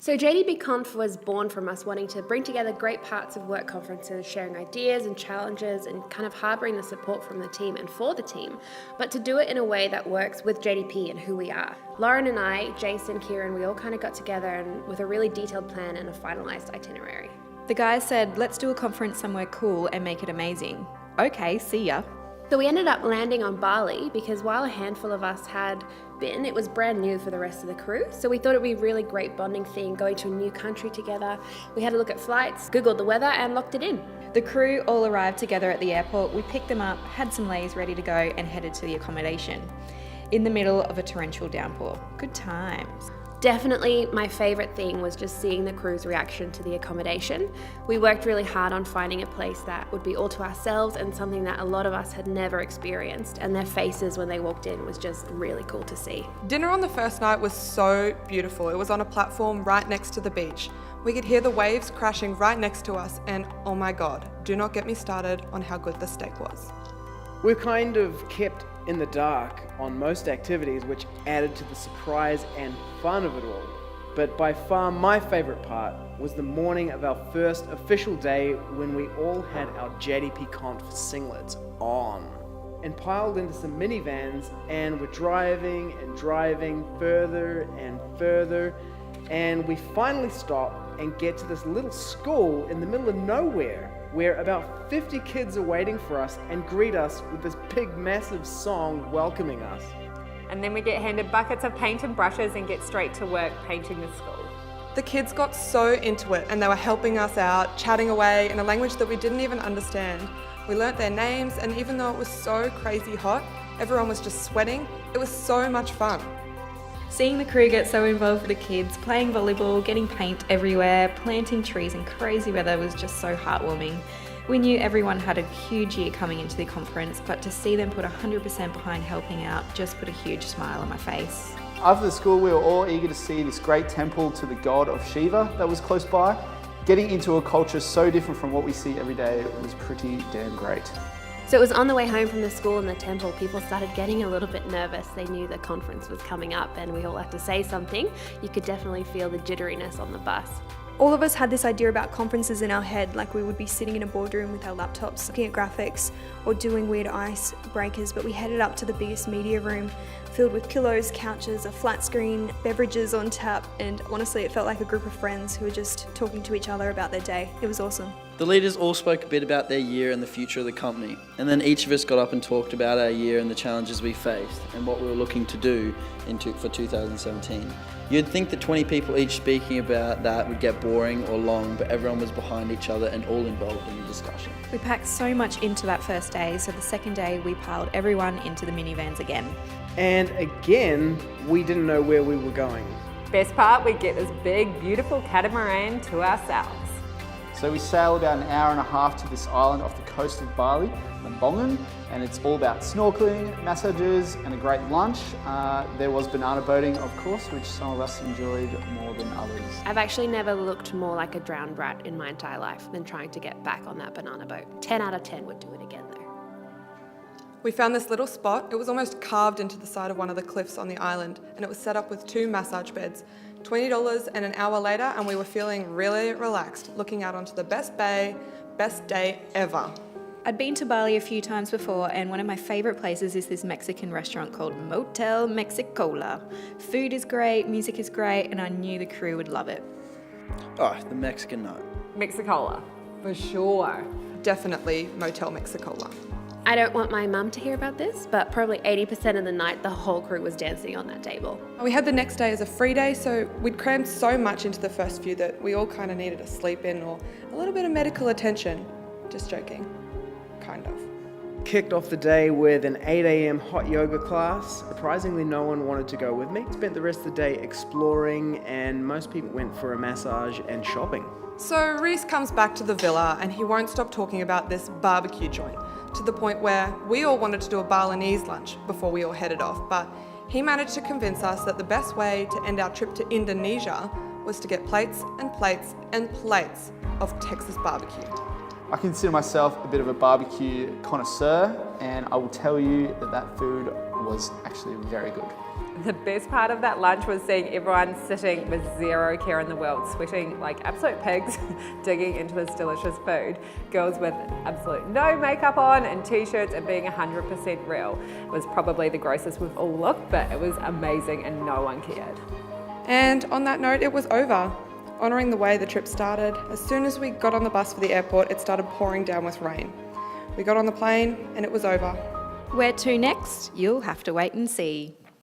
So JDPconf was born from us wanting to bring together great parts of work conferences, sharing ideas and challenges and kind of harbouring the support from the team and for the team, but to do it in a way that works with JDP and who we are. Lauren and I, Jason, Kieran, we all kind of got together and with a really detailed plan and a finalised itinerary. The guys said, let's do a conference somewhere cool and make it amazing. Okay, see ya. So we ended up landing on Bali because while a handful of us had been, it was brand new for the rest of the crew. So we thought it'd be a really great bonding thing, going to a new country together. We had a look at flights, Googled the weather and locked it in. The crew all arrived together at the airport. We picked them up, had some lays ready to go and headed to the accommodation in the middle of a torrential downpour. Good times. Definitely my favourite thing was just seeing the crew's reaction to the accommodation. We worked really hard on finding a place that would be all to ourselves and something that a lot of us had never experienced, and their faces when they walked in was just really cool to see. Dinner on the first night was so beautiful. It was on a platform right next to the beach. We could hear the waves crashing right next to us, and oh my God, do not get me started on how good the steak was. We're kind of kept in the dark on most activities, which added to the surprise and fun of it all. But by far my favourite part was the morning of our first official day when we all had our JDPconf singlets on and piled into some minivans and were driving further and further, and we finally stopped and get to this little school in the middle of nowhere where about 50 kids are waiting for us and greet us with this big massive song welcoming us. And then we get handed buckets of paint and brushes and get straight to work painting the school. The kids got so into it and they were helping us out, chatting away in a language that we didn't even understand. We learnt their names, and even though it was so crazy hot, everyone was just sweating. It was so much fun. Seeing the crew get so involved with the kids, playing volleyball, getting paint everywhere, planting trees in crazy weather was just so heartwarming. We knew everyone had a huge year coming into the conference, but to see them put 100% behind helping out just put a huge smile on my face. After the school, we were all eager to see this great temple to the god of Shiva that was close by. Getting into a culture so different from what we see every day was pretty damn great. So it was on the way home from the school and the temple, people started getting a little bit nervous. They knew the conference was coming up and we all had to say something. You could definitely feel the jitteriness on the bus. All of us had this idea about conferences in our head, like we would be sitting in a boardroom with our laptops, looking at graphics or doing weird ice breakers, but we headed up to the biggest media room filled with pillows, couches, a flat screen, beverages on tap, and honestly it felt like a group of friends who were just talking to each other about their day. It was awesome. The leaders all spoke a bit about their year and the future of the company, and then each of us got up and talked about our year and the challenges we faced and what we were looking to do for 2017. You'd think that 20 people each speaking about that would get boring or long, but everyone was behind each other and all involved in the discussion. We packed so much into that first day, so the second day we piled everyone into the minivans again. And again, we didn't know where we were going. Best part, we get this big, beautiful catamaran to ourselves. So we sail about an hour and a half to this island off the coast of Bali, Lambangan, and it's all about snorkeling, massages, and a great lunch. There was banana boating, of course, which some of us enjoyed more than others. I've actually never looked more like a drowned rat in my entire life than trying to get back on that banana boat. 10 out of 10 would do it again though. We found this little spot. It was almost carved into the side of one of the cliffs on the island, and it was set up with 2 massage beds. $20 and an hour later, and we were feeling really relaxed, looking out onto the best bay, best day ever. I'd been to Bali a few times before, and one of my favourite places is this Mexican restaurant called Motel Mexicola. Food is great, music is great, and I knew the crew would love it. Oh, the Mexican nut. Mexicola, for sure. Definitely Motel Mexicola. I don't want my mum to hear about this, but probably 80% of the night the whole crew was dancing on that table. We had the next day as a free day, so we'd crammed so much into the first few that we all kind of needed a sleep in or a little bit of medical attention. Just joking. Kind of. Kicked off the day with an 8 a.m. hot yoga class. Surprisingly, no one wanted to go with me. Spent the rest of the day exploring, and most people went for a massage and shopping. So Reese comes back to the villa and he won't stop talking about this barbecue joint, to the point where we all wanted to do a Balinese lunch before we all headed off, but he managed to convince us that the best way to end our trip to Indonesia was to get plates and plates and plates of Texas barbecue. I consider myself a bit of a barbecue connoisseur, and I will tell you that that food was actually very good. The best part of that lunch was seeing everyone sitting with zero care in the world, sweating like absolute pigs, digging into this delicious food. Girls with absolute no makeup on and t-shirts and being 100% real. It was probably the grossest we've all looked, but it was amazing and no one cared. And on that note, it was over. Honouring the way the trip started, as soon as we got on the bus for the airport, it started pouring down with rain. We got on the plane and it was over. Where to next? You'll have to wait and see.